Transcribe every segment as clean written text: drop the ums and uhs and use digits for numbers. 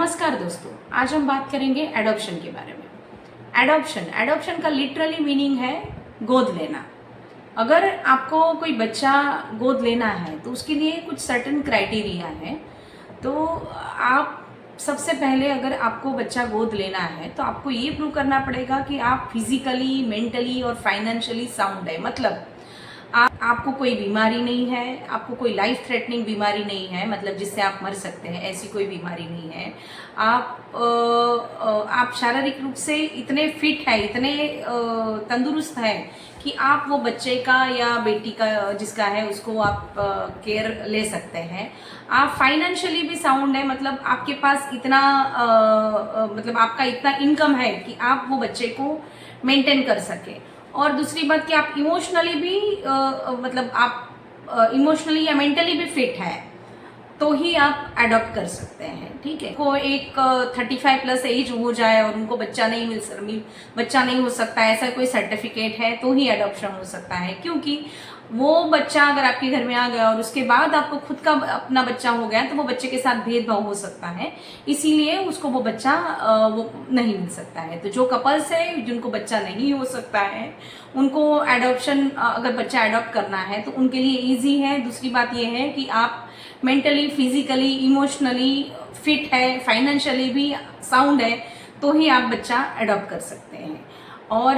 नमस्कार दोस्तों, आज हम बात करेंगे एडॉप्शन के बारे में। एडॉप्शन का लिटरली मीनिंग है गोद लेना। अगर आपको कोई बच्चा गोद लेना है तो उसके लिए कुछ सर्टेन क्राइटेरिया है। तो आप सबसे पहले अगर आपको बच्चा गोद लेना है तो आपको ये प्रूव करना पड़ेगा कि आप फिजिकली, मेंटली और फाइनेंशियली साउंड है। मतलब आपको कोई बीमारी नहीं है, आपको कोई लाइफ थ्रेटनिंग बीमारी नहीं है, मतलब जिससे आप मर सकते हैं, ऐसी कोई बीमारी नहीं है। आप शारीरिक रूप से इतने फिट है, इतने तंदुरुस्त है कि आप वो बच्चे का या बेटी का जिसका है उसको आप केयर ले सकते हैं। आप फाइनेंशियली भी साउंड है, मतलब आपके पास इतना मतलब आपका इतना इनकम है कि आप वो बच्चे को मेंटेन कर सके। और दूसरी बात कि आप इमोशनली भी मतलब आप इमोशनली या मेंटली भी फिट है तो ही आप अडॉप्ट कर सकते हैं। ठीक है, को एक 35 प्लस एज हो जाए और उनको बच्चा नहीं हो सकता, ऐसा कोई सर्टिफिकेट है तो ही अडॉप्शन हो सकता है। क्योंकि वो बच्चा अगर आपके घर में आ गया और उसके बाद आपको खुद का अपना बच्चा हो गया तो वो बच्चे के साथ भेदभाव हो सकता है, इसीलिए उसको वो बच्चा वो नहीं मिल सकता है। तो जो कपल्स है जिनको बच्चा नहीं हो सकता है उनको एडॉप्शन अगर बच्चा एडॉप्ट करना है तो उनके लिए ईजी है। दूसरी बात ये है कि आप मेंटली, फिजिकली, इमोशनली फिट है, फाइनेंशियली भी साउंड है तो ही आप बच्चा एडॉप्ट कर सकते हैं। और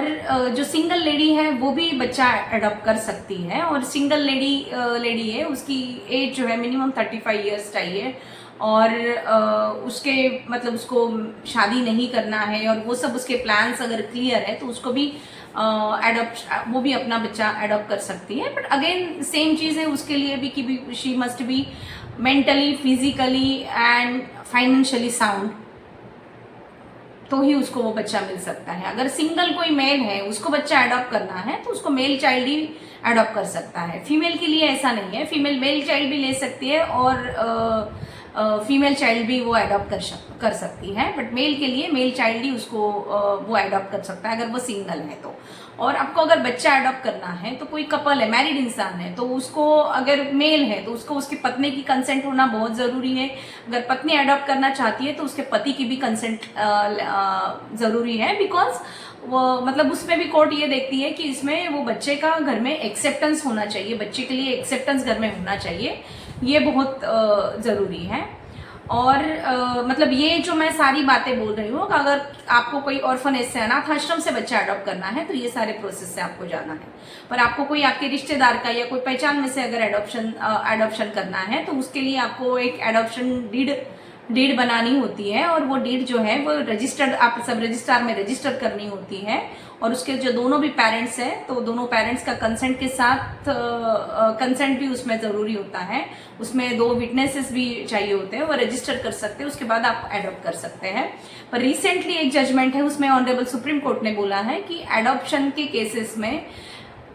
जो सिंगल लेडी है वो भी बच्चा अडॉप्ट कर सकती है। और सिंगल लेडी है, उसकी एज जो है मिनिमम 35 ईयर्स चाहिए और उसके मतलब उसको शादी नहीं करना है और वो सब उसके प्लान्स अगर क्लियर है तो उसको भी वो भी अपना बच्चा अडॉप्ट कर सकती है। बट अगेन सेम चीज़ है उसके लिए भी कि she must be mentally, physically and financially sound, तो ही उसको वो बच्चा मिल सकता है। अगर सिंगल कोई मेल है उसको बच्चा अडॉप्ट करना है तो उसको मेल चाइल्ड ही अडॉप्ट कर सकता है। फीमेल के लिए ऐसा नहीं है, फीमेल मेल चाइल्ड भी ले सकती है और फीमेल चाइल्ड भी वो अडॉप्ट कर सकती है। बट मेल के लिए मेल चाइल्ड ही उसको वो अडॉप्ट कर सकता है अगर वो सिंगल है तो। और आपको अगर बच्चा अडॉप्ट करना है तो कोई कपल है, मैरिड इंसान है, तो उसको अगर मेल है तो उसको उसकी पत्नी की कंसेंट होना बहुत ज़रूरी है। अगर पत्नी अडॉप्ट करना चाहती है तो उसके पति की भी कंसेंट ज़रूरी है। बिकॉज वो मतलब उसमें भी कोर्ट ये देखती है कि इसमें वो बच्चे का घर में एक्सेप्टेंस होना चाहिए, बच्चे के लिए एक्सेप्टेंस घर में होना चाहिए, ये बहुत ज़रूरी है। और मतलब ये जो मैं सारी बातें बोल रही हूँ, अगर आपको कोई ऑर्फनेज से, अनाथ आश्रम से बच्चा अडॉप्ट करना है तो ये सारे प्रोसेस से आपको जाना है। पर आपको कोई आपके रिश्तेदार का या कोई पहचान में से अगर एडॉप्शन करना है तो उसके लिए आपको एक एडॉप्शन डीड बनानी होती है। और वो डीड जो है वो रजिस्टर्ड, आप सब रजिस्ट्रार में रजिस्टर करनी होती है। और उसके जो दोनों भी पेरेंट्स हैं तो दोनों पेरेंट्स का कंसेंट के साथ कंसेंट भी उसमें ज़रूरी होता है। उसमें 2 विटनेसेस भी चाहिए होते हैं, वो रजिस्टर कर सकते हैं, उसके बाद आप एडॉप्ट कर सकते हैं। पर रिसेंटली एक जजमेंट है उसमें ऑनरेबल सुप्रीम कोर्ट ने बोला है कि एडॉप्शन के केसेस में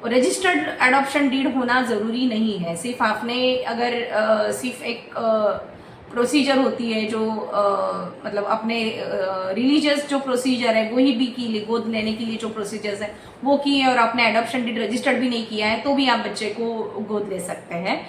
रजिस्टर्ड एडॉप्शन डीड होना ज़रूरी नहीं है। सिर्फ आपने अगर सिर्फ एक प्रोसीजर होती है जो मतलब अपने रिलीजियस जो प्रोसीजर है वही भी की, गोद लेने के लिए जो प्रोसीजर्स है वो किए और आपने एडॉप्शन डीड रजिस्टर्ड भी नहीं किया है तो भी आप बच्चे को गोद ले सकते हैं।